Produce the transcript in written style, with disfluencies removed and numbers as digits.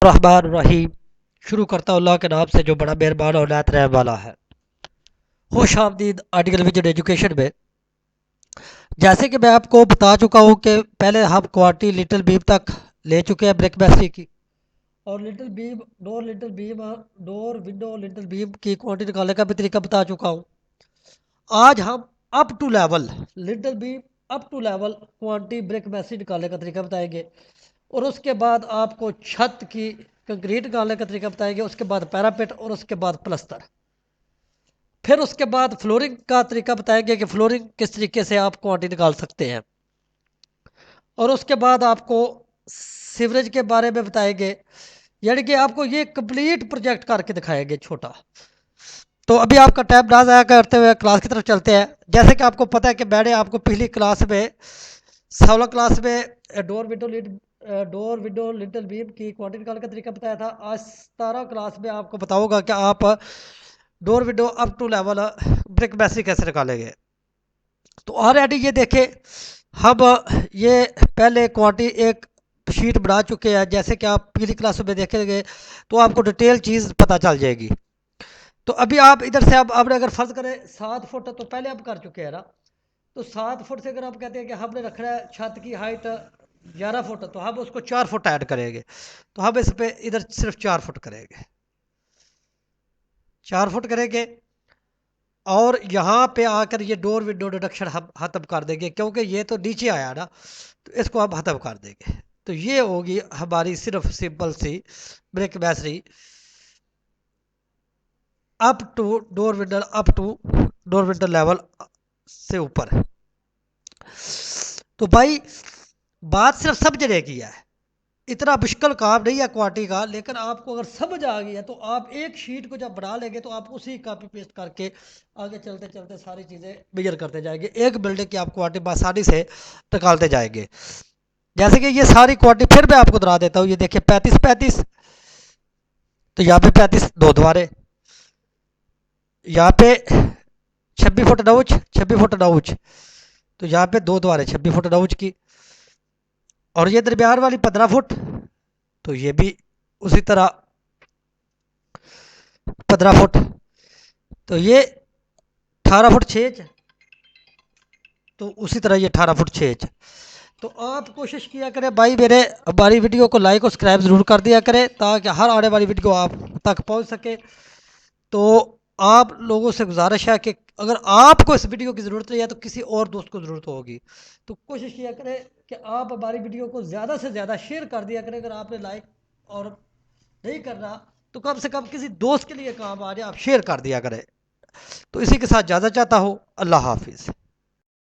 रहमान रहीम। शुरू करता हूँ अल्लाह के नाम से जो बड़ा मेहरबान और नायत रहने वाला है। खुश आमदीद आर्टिकल विजन एजुकेशन में। जैसे कि मैं आपको बता चुका हूँ कि पहले हम क्वांटी लिटिल बीम तक ले चुके हैं ब्रेक बैसी की, और little beam door window little beam की क्वांटी निकालने का भी तरीका बता चुका हूँ। आज हम up to level lintel beam up to level quantity brick basic निकालने का तरीका बताएंगे, और उसके बाद आपको छत की कंक्रीट निकालने का तरीका बताएंगे, उसके बाद पैरापेट और उसके बाद प्लस्तर। फिर उसके बाद फ्लोरिंग का तरीका बताएंगे कि फ्लोरिंग किस तरीके से आप क्वांटी निकाल सकते हैं, और उसके बाद आपको सीवरेज के बारे में बताएंगे। यानी कि आपको ये कंप्लीट प्रोजेक्ट करके दिखाएंगे छोटा। तो अभी आपका टाइम ना ज़ाया करते हुए क्लास की तरफ चलते हैं। जैसे कि आपको पता है कि मैंने आपको पिछली क्लास में 16 क्लास में डोर विंडो लिटिल बीम की क्वांटिटी निकालने का तरीका बताया था। आज 17 क्लास में आपको बताऊंगा कि आप door window up to level brick basic कैसे निकालेंगे। तो ऑलरेडी ये देखें, हम ये पहले क्वांटिटी एक शीट बना चुके हैं। जैसे कि आप पिछली क्लास में देखेंगे तो आपको डिटेल चीज़ पता चल जाएगी। तो अभी आप इधर से अब आपने अगर फर्ज करें 7 फुट, तो पहले आप कर चुके हैं ना। तो 7 फुट से अगर आप कहते हैं कि हमने रखना है छत की हाइट 11 फुट, तो हम उसको 4 फुट ऐड करेंगे। तो हम इस पे इधर सिर्फ 4 फुट करेंगे, 4 फुट करेंगे। और यहाँ पे आकर ये डोर विंडो डिडक्शन हम ख़त्म कर देंगे, क्योंकि ये तो नीचे आया ना, तो इसको हम ख़त्म कर देंगे। तो ये होगी हमारी सिर्फ सिंपल सी ब्रेक बैसरी up to door window level से ऊपर। तो भाई बात सिर्फ समझने की है, इतना मुश्किल काम नहीं है क्वांटिटी का। लेकिन आपको अगर समझ आ गई है तो आप एक शीट को जब बना लेंगे तो आप उसी कॉपी पेस्ट करके आगे चलते चलते सारी चीज़ें मेजर करते जाएंगे। एक बिल्डिंग की आप क्वांटिटी आसानी से निकालते जाएंगे। जैसे कि ये सारी क्वांटिटी फिर मैं आपको दोहरा देता हूँ। ये देखिए 35 35, तो यहाँ पे 35 दो द्वारे, यहाँ पे 26 फुट नौच 26 फुट नौच, तो यहाँ पे दो द्वारे 26 फुट नौच की। और ये दरमियान वाली 15 फुट, तो ये भी उसी तरह 15 फुट। तो ये 18 फुट 6 इंच, तो उसी तरह ये 18 फुट 6 इंच। तो आप कोशिश किया करें भाई, मेरे हमारी वीडियो को लाइक और सब्सक्राइब ज़रूर कर दिया करें, ताकि हर आने वाली वीडियो आप तक पहुंच सके। तो आप लोगों से गुजारिश है कि अगर आपको इस वीडियो की ज़रूरत नहीं है तो किसी और दोस्त को ज़रूरत होगी, तो कोशिश किया करें कि आप हमारी वीडियो को ज़्यादा से ज़्यादा शेयर कर दिया करें। अगर आपने लाइक और नहीं करना तो कम से कम किसी दोस्त के लिए काम आ जाए, आप शेयर कर दिया करें। तो इसी के साथ इजाज़त चाहता हूँ। अल्लाह हाफिज़।